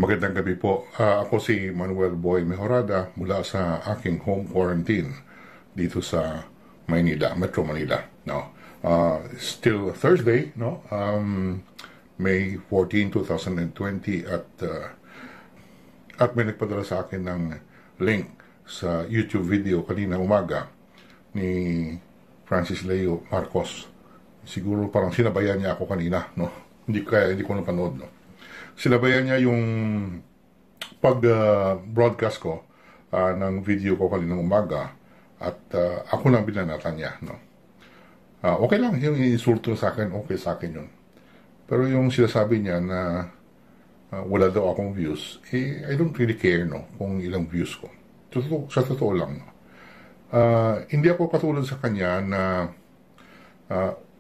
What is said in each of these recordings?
Magandang gabi po. Ako si Manuel Boy Mejorada mula sa aking home quarantine dito sa Maynila, Metro Manila. No. Still Thursday, no? May 14, 2020 at may nagpadala sa akin ng link sa YouTube video kanina umaga ni Francis Leo Marcos. Siguro parang sinabayan niya ako kanina, no? Hindi ko napanood, no? Sinabayan niya yung pag-broadcast ko ng video ko kaninang umaga at ako lang binanatan niya, no? Okay lang, yung insulto sa akin, okay sa akin yun. Pero yung sinasabi niya na wala daw akong views, I don't really care, no, kung ilang views ko. Sa totoo lang, no? Hindi ako katulad sa kanya na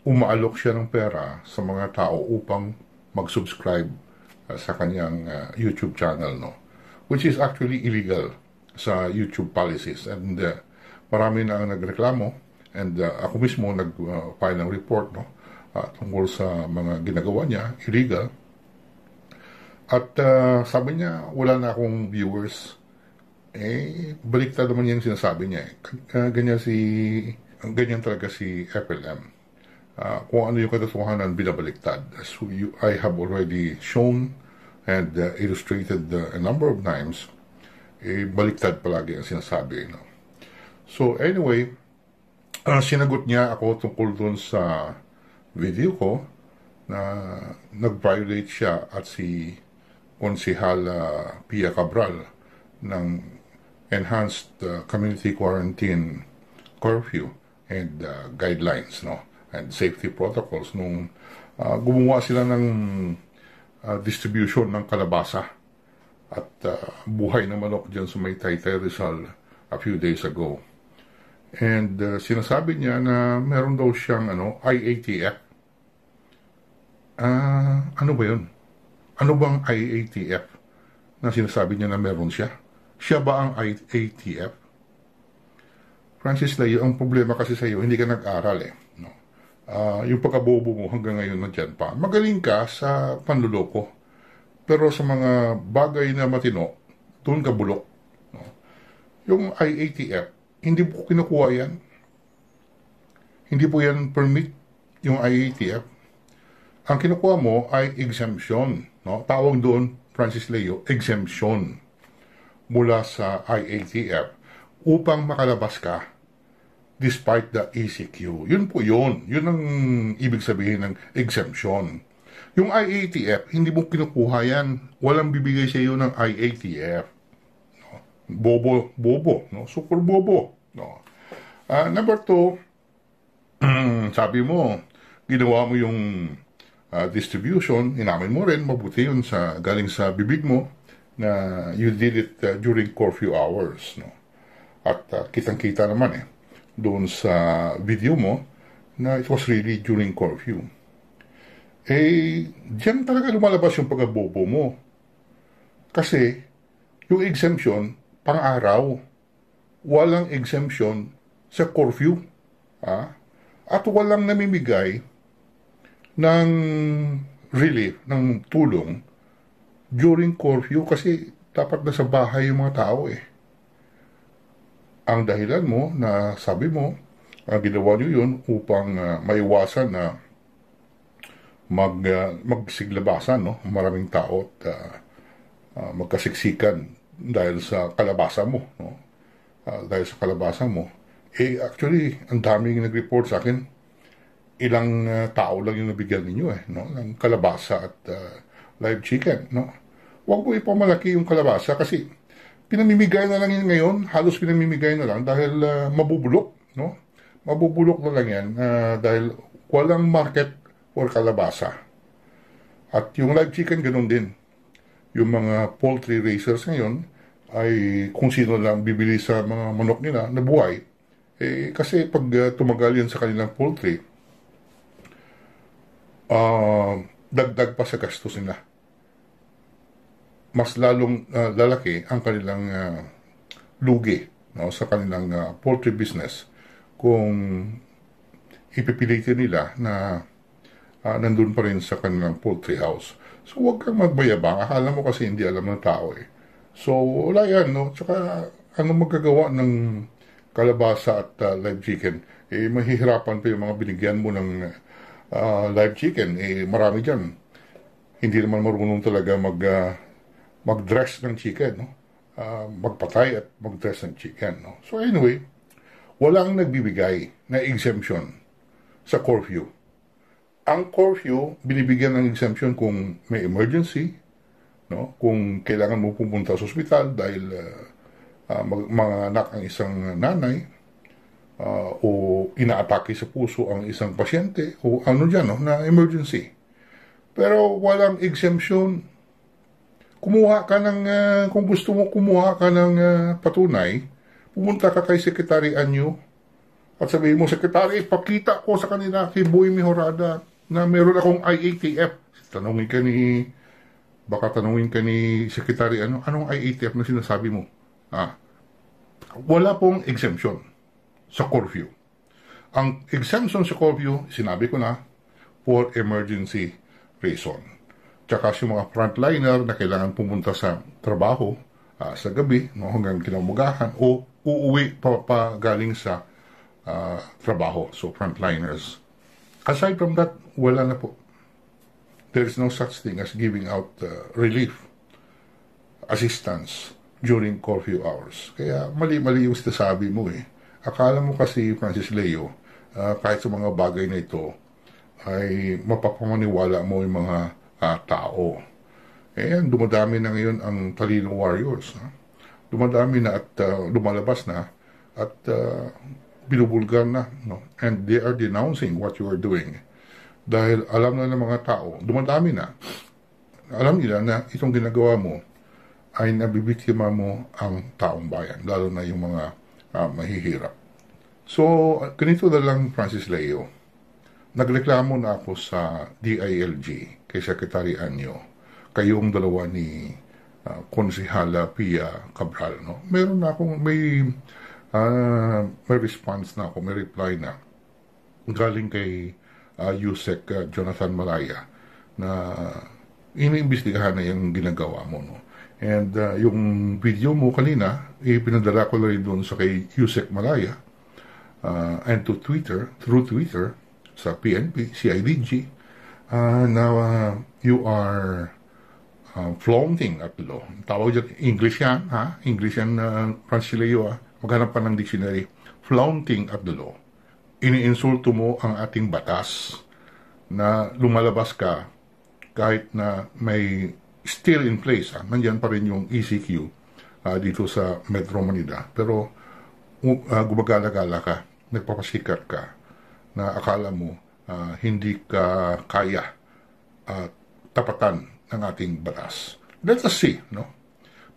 umaalok siya ng pera sa mga tao upang mag-subscribe sa kanyang YouTube channel, no? Which is actually illegal sa YouTube policies. And marami na ang nagreklamo and ako mismo nag-file ng report, no? Tungkol sa mga ginagawa niya, illegal. At sabi niya, wala na akong viewers. Baliktad naman yung sinasabi niya. Ganyan talaga si FLM. Kung ano yung katotohanan binabaliktad. As I have already shown and illustrated a number of times, baliktad palagi ang sinasabi, no? So anyway, sinagot niya ako tungkol dun sa video ko na nag-violate siya at si Konsehal Pia Cabral ng enhanced community quarantine curfew and guidelines, no? And safety protocols nung gumawa sila ng distribution ng kalabasa at buhay na manok dyan sa may Taytay Rizal a few days ago. And sinasabi niya na meron daw siyang IATF. Ano ba yun? Ano bang IATF na sinasabi niya na meron siya? Siya ba ang IATF? Francis Leo, ang problema kasi sa iyo, hindi ka nag-aral, no? Yung pagkabobo mo hanggang ngayon nandyan pa. Magaling ka sa panluloko. Pero sa mga bagay na matino, doon ka bulok, no? Yung IATF, hindi po kinukuha yan. Hindi po yan permit, yung IATF. Ang kinukuha mo ay exemption, no? Tawag doon, Francis Leo, exemption mula sa IATF upang makalabas ka despite the ECQ. Yun po yun. Yun ang ibig sabihin ng exemption. Yung IATF, hindi mo kinukuha yan. Walang bibigay sa iyo ng IATF. No? Bobo, no? Super bobo. No? Number 2, sabi mo, ginawa mo yung distribution, inamin mo rin, mabuti yun galing sa bibig mo, na you did it during curfew hours. No? At kitang-kita naman doon sa video mo na it was really during curfew. Diyan talaga lumalabas yung pagkabobo mo. Kasi yung exemption, pang-araw. Walang exemption sa curfew. At walang namimigay ng relief, ng tulong during curfew kasi dapat na sa bahay yung mga tao Ang dahilan mo na sabi mo, ginawa niyo yun upang maiwasan na magsiglabasan, no? Maraming tao at magkasiksikan dahil sa kalabasa mo, no? Dahil sa kalabasa mo. Actually, ang daming nag-report sa akin, ilang tao lang yung nabigyan ninyo, no? Ng kalabasa at live chicken, no? Huwag mo ipamalaki yung kalabasa kasi pinamimigay na lang yun ngayon, halos pinamimigay na lang dahil mabubulok, no? Mabubulok na lang yan dahil walang market for kalabasa. At yung live chicken, ganun din. Yung mga poultry raisers ngayon ay kung sino lang bibili sa mga manok nila na buhay. Kasi pag tumagal yan sa kanilang poultry, dagdag pa sa gastos nila. Mas lalong lalaki ang kanilang lugi, no, sa kanilang poultry business kung ipipilitin nila na nandun pa rin sa kanilang poultry house. So, huwag kang magbayabang. Akala mo kasi hindi alam ng tao eh. So, wala yan, no? Tsaka, ano magagawa ng kalabasa at live chicken? Eh, mahihirapan pa yung mga binigyan mo ng live chicken. Eh, marami dyan. Hindi naman marunong talaga mag-dress ng chicken, no? Magpatay at mag-dress ng chicken, no? So, anyway, walang nagbibigay na exemption sa curfew. Ang curfew, binibigyan ng exemption kung may emergency, no? Kung kailangan mo pumunta sa ospital dahil manganak ang isang nanay, o inaatake sa puso ang isang pasyente, o ano dyan, no? Na emergency. Pero walang exemption. Kumuha ka ng, kung gusto mo kumuha ka ng patunay, pumunta ka kay Secretary Anyo at sabihin mo, Secretary, pakita ko sa kanila kay Boy Mejorada na meron akong IATF. Baka tanungin ka ni Secretary, anong IATF na sinasabi mo? Wala pong exemption sa curfew. Ang exemption sa curfew, sinabi ko na, for emergency reason. Tsaka yung mga frontliner na kailangan pumunta sa trabaho sa gabi, no, hanggang kinamugahan, o uuwi pa galing sa trabaho. So, frontliners. Aside from that, wala na po. There is no such thing as giving out relief, assistance during curfew hours. Kaya mali-mali yung sinasabi mo eh. Akala mo kasi, Francis Leo, kahit sa mga bagay na ito, ay mapapamaniwala mo yung mga tao. Eh, dumadami na ngayon ang talino warriors. Dumadami na at lumalabas na at binubulgar na. No? And they are denouncing what you are doing. Dahil alam na ng mga tao, dumadami na, alam nila na itong ginagawa mo ay nabibiktima mo ang taong bayan, lalo na yung mga mahihirap. So, ganito na lang, Francis Leo. Nagreklamo na ako sa DILG kay Secretary Anyo, kayong dalawa ni Konsehala Pia Cabral. No? Meron na akong, may response na ako, may reply na galing kay Yusek Jonathan Malaya na iniimbestigahan na yung ginagawa mo. No? And yung video mo kanina, ipinadala ko na rin doon sa kay Yusek Malaya and to Twitter, through Twitter, sa PNP, CIDG, na you are flaunting at law. Tawag dyan, English yan, ha? English yan, Francis Leo, maghanap pa ng dictionary. Flaunting at the law. Iniinsulto mo ang ating batas na lumalabas ka kahit na may still in place. Nandyan pa rin yung ECQ dito sa Metro Manila. Pero gumagala-gala ka, nagpapasikat ka na akala mo hindi ka kaya tapatan ng ating batas. Let us see, no?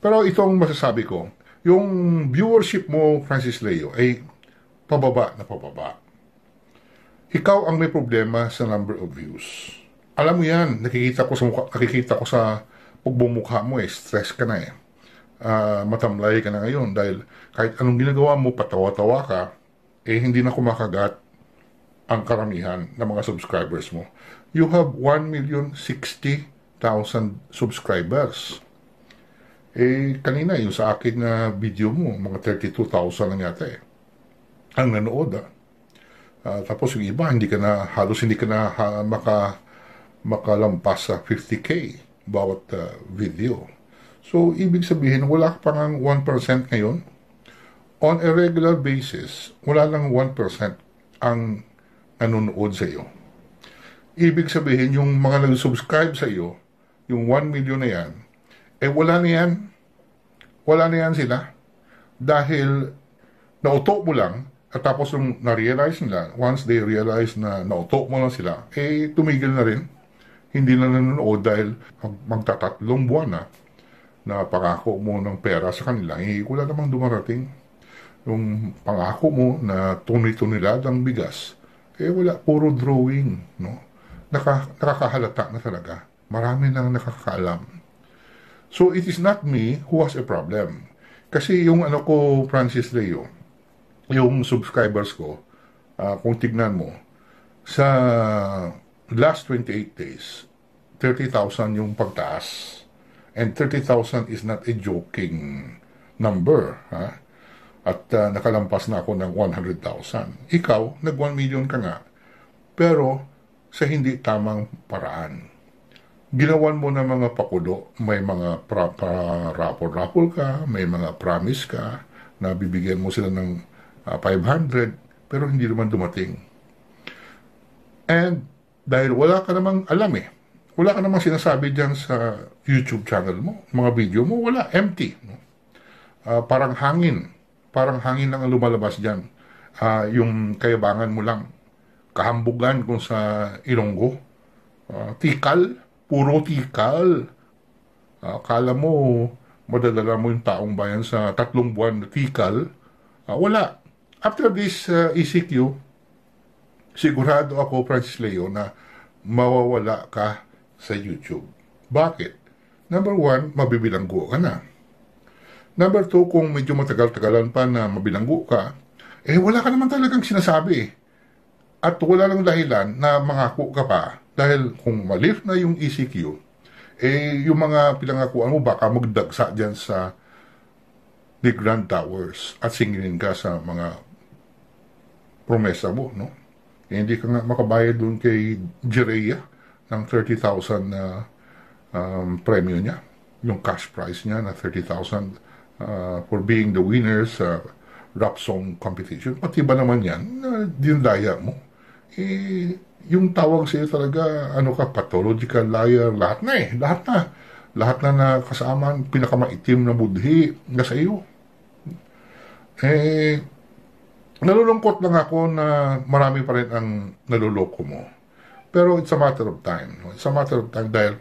Pero itong masasabi ko, yung viewership mo, Francis Leo, ay pababa na pababa. Ikaw ang may problema sa number of views. Alam mo yan, nakikita ko sa pagbumukha mo eh, stress ka na eh. Matamlay ka na ngayon dahil kahit anong ginagawa mo, patawa-tawa ka, eh hindi na kumakagat ang karamihan ng mga subscribers mo. You have 1,060,000 subscribers. Eh, kanina yung sa akin na video mo, mga 32,000 lang yata eh. Ang nanood tapos yung iba, halos hindi ka na makalampas sa 50K bawat video. So, ibig sabihin, wala ka pang 1% ngayon. On a regular basis, wala lang 1% ang nanonood sa iyo. Ibig sabihin, yung mga nag-subscribe sa iyo, yung 1 million na yan, eh wala na yan. Wala na yan sila. Dahil nauto mo lang, at tapos yung na-realize nila, once they realize na nauto mo lang sila, eh tumigil na rin. Hindi na nanonood dahil magtatatlong buwan na pangako mo ng pera sa kanila, eh wala namang dumarating. Yung pangako mo na tuni-tuniladang bigas, eh wala, puro drawing, no? Nakakahalata na talaga. Marami nang nakakaalam. So, it is not me who has a problem. Kasi yung Francis Leo, yung subscribers ko, kung tignan mo, sa last 28 days, 30,000 yung pagtaas. And 30,000 is not a joking number. Ha? At nakalampas na ako ng 100,000. Ikaw, nag 1 million ka nga, pero sa hindi tamang paraan. Ginawan mo na mga pakulo, may mga rapol-rapol ka, may mga promise ka, na bibigyan mo sila ng 500, pero hindi naman dumating. And dahil wala ka namang alam wala ka namang sinasabi dyan sa YouTube channel mo, mga video mo, wala, empty. No? Parang hangin lang ang lumalabas dyan. Yung kayabangan mo lang, kahambugan kung sa Ilonggo, tikal, puro tikal. Akala mo, madadala mo yung taong bayan sa 3 buwan na tikal. Wala. After this ECQ, sigurado ako, Francis Leo, na mawawala ka sa YouTube. Bakit? Number 1, mabibilanggo ka na. Number 2, kung medyo matagal-tagalan pa na mabilanggo ka, wala ka naman talagang sinasabi. At wala lang dahilan na mangako ka pa. Dahil kung malift na yung ECQ, yung mga pinangakuan mo baka magdagsa dyan sa The Grand Towers at singilin ka sa mga promesa mo, no? Hindi ka nga makabayad dun kay Jereya ng 30,000 na premyo niya. Yung cash prize niya na 30,000 for being the winner sa rap song competition. Pati ba naman yan na dinadaya mo? Yung tawag sa'yo talaga, pathological liar, lahat na kasama, pinakamaitim na budhi na sa'yo. Nalulungkot lang ako na marami pa rin ang naluloko mo. Pero it's a matter of time. It's a matter of time dahil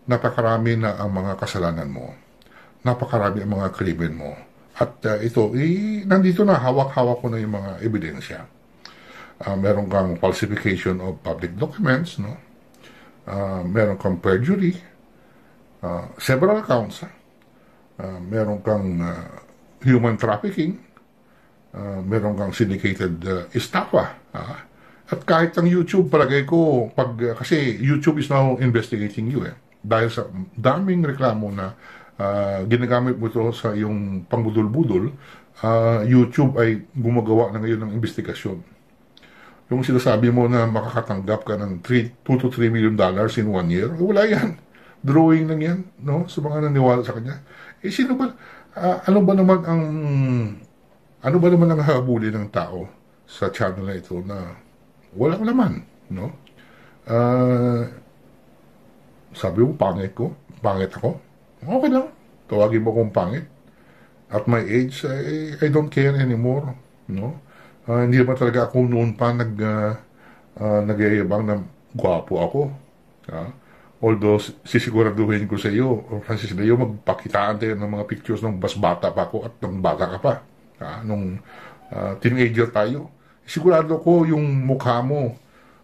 napakarami na ang mga kasalanan mo. Napakarami ang mga krimen mo. At nandito na, hawak-hawak ko na yung mga ebidensya. Meron kang falsification of public documents, no? Meron kang perjury, several counts, meron kang human trafficking, meron kang syndicated estafa, at kahit ang YouTube, palagay ko, kasi YouTube is now investigating you, dahil sa daming reklamo na ginagamit mo ito sa iyong pangbudol-budol, YouTube ay gumagawa na ngayon ng investigasyon. Yung sinasabi mo na makakatanggap ka ng $2 to $3 million in 1 year, wala yan. Drawing lang yan, no? Sa mga naniwala sa kanya. Sino ba, ano ba naman ang habulin ng tao sa channel na ito na walang laman, no? Sabi mo, pangit ako. Okay lang. Tawagin mo kong pangit. At my age, I don't care anymore, no? Hindi naman talaga ako noon pa nagyayabang na gwapo ako. Although, sisiguraduhin ko sa iyo, Francis Leo, magpakitaan tayo ng mga pictures nung mas bata pa ako at nung bata ka pa. Nung teenager tayo. Sigurado ko yung mukha mo,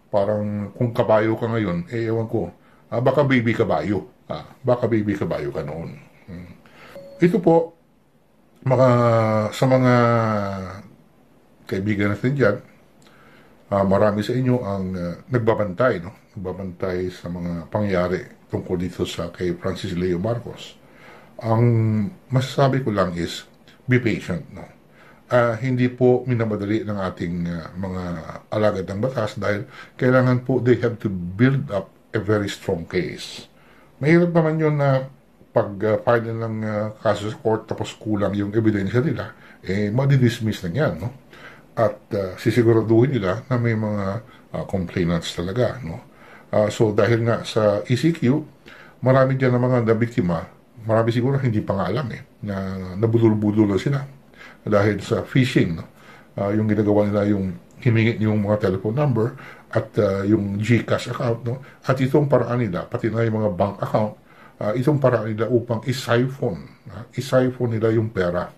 parang kung kabayo ka ngayon, ewan ko, baka baby kabayo. Baka baby kabayo ka noon. Ito po, sa mga kaibigan natin dyan, marami sa inyo ang nagbabantay, no? Nagbabantay sa mga pangyayari tungkol dito sa kay Francis Leo Marcos. Ang masasabi ko lang is, be patient, no? Hindi po minamadali ng ating mga alagad ng batas dahil kailangan po they have to build up a very strong case. Mahirap naman yun na pag-file ng kaso sa court tapos kulang yung ebidensya nila, madidismiss na yan, no? At sisiguraduhin nila na may mga complainants talaga, no? So dahil nga sa ECQ, marami dyan na mga nabiktima, marami siguro hindi pa nga alam na nabudol-budol na sila dahil sa phishing, no? Yung ginagawa nila yung himingi yung mga telephone number at yung GCash account, no? At itong paraan nila, pati na yung mga bank account, itong paraan nila upang isiphon nila yung pera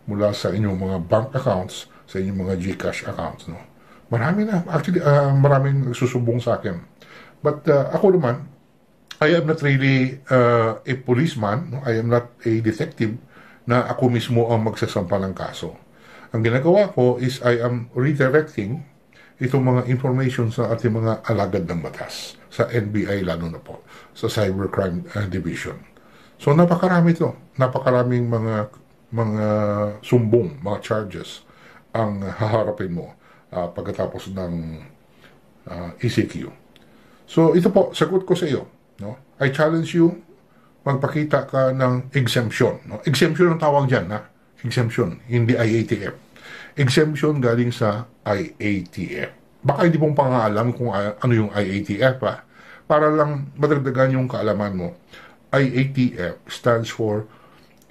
mula sa inyong mga bank accounts, sa inyong mga GCash accounts, no? Marami na, actually, maraming susubong sa akin. But ako naman, I am not really a policeman, no? I am not a detective na ako mismo ang magsasampa ng kaso. Ang ginagawa ko is I am redirecting itong mga information sa ating mga alagad ng batas, sa NBI lalo na po, sa Cybercrime Division. So napakarami ito, napakaraming mga sumbong, mga charges ang haharapin mo pagkatapos ng ECQ. So ito po, sagot ko sa iyo. No? I challenge you, magpakita ka ng exemption. No? Exemption ang tawag dyan, ha? Exemption, hindi IATF. Exemption galing sa IATF. Baka hindi mong pangaalam kung ano yung IATF, ha? Para lang madagdagan yung kaalaman mo. IATF stands for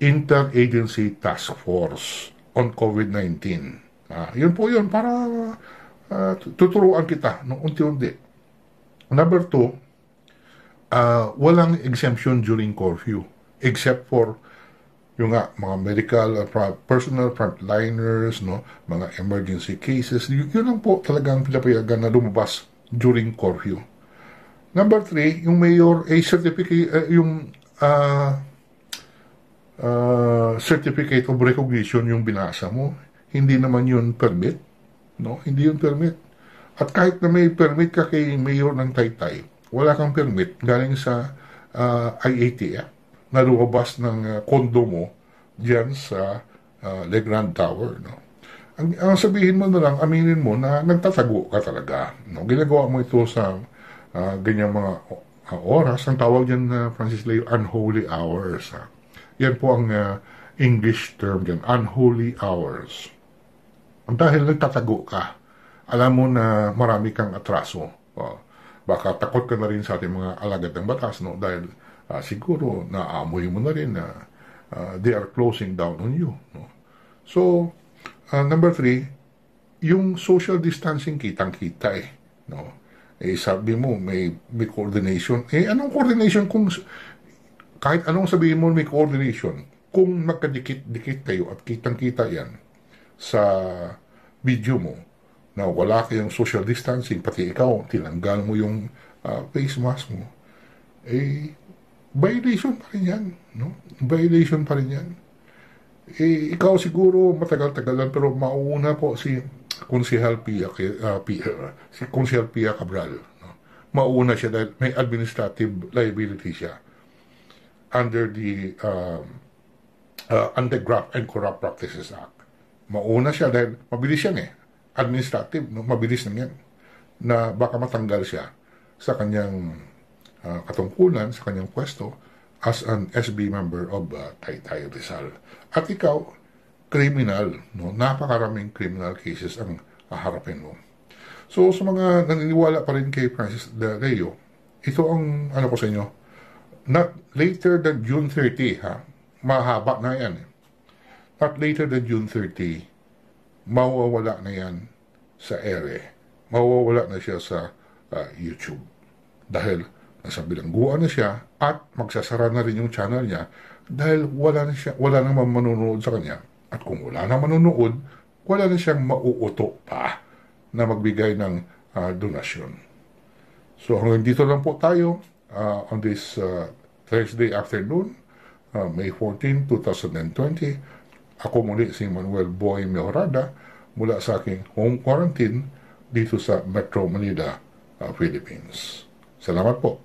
Interagency Task Force on COVID-19. Yun po yun, para tuturuan kita no, unti-unti. Number 2, walang exemption during curfew except for yung mga medical personal frontliners, no, mga emergency cases. Yun lang po talagang pinapayagan na lumabas during curfew. Number 3, yung mayor certificate, certificate of recognition yung binasa mo, hindi naman yun permit, no? Hindi yun permit. At kahit na may permit ka kay mayor ng Taytay, wala kang permit galing sa IATF na lumabas ng kondo mo diyan sa Legrand Tower, no? Ang sabihin mo na lang, aminin mo na nagtatago ka talaga, no? Ginagawa mo ito sa ganyang mga oras. Ang tawag dyan na Francis Leo, unholy hours. Yan po ang English term dyan, unholy hours. Dahil nagtatago ka, alam mo na marami kang atraso. Baka takot ka na rin sa ating mga alagad ng batas, no? Dahil siguro naaamoy mo na rin na they are closing down on you, no? So, number 3, yung social distancing kitang-kita no? Sabi mo, may coordination. Anong coordination kung kahit anong sabihin mo may coordination? Kung magkadikit-dikit kayo at kitang-kita yan sa video mo na wala kayong social distancing, pati ikaw, tinanggal mo yung face mask mo, violation pa rin yan. No? Violation pa rin yan. Ikaw siguro matagal-tagalan, pero mauuna po si Konsehal Pia Cabral. No? Mauuna siya dahil may administrative liability siya under the Anti-Graft and Corrupt Practices Act. Mauna siya dahil mabilis yan administrative, no? Mabilis lang yan na baka matanggal siya sa kanyang katungkulan, sa kanyang pwesto as an SB member of Taytay Rizal. At ikaw, criminal, no? Napakaraming criminal cases ang haharapin mo. So, sa mga naniniwala pa rin kay Francis Leo, ito ang ano ko sa inyo, not later than June 30, ha? Mahaba na yan. Not later than June 30, mawawala na yan sa ere. Mawawala na siya sa YouTube. Dahil nasa bilangguan na siya at magsasara na rin yung channel niya dahil wala namang manunood sa kanya. At kung wala nang manunood, wala na siyang mauuto pa na magbigay ng donasyon. So hanggang dito lang po tayo on this Thursday afternoon, May 14, 2020. Ako muli si Manuel Boy Mejorada mula sa aking home quarantine dito sa Metro Manila, Philippines. Salamat po.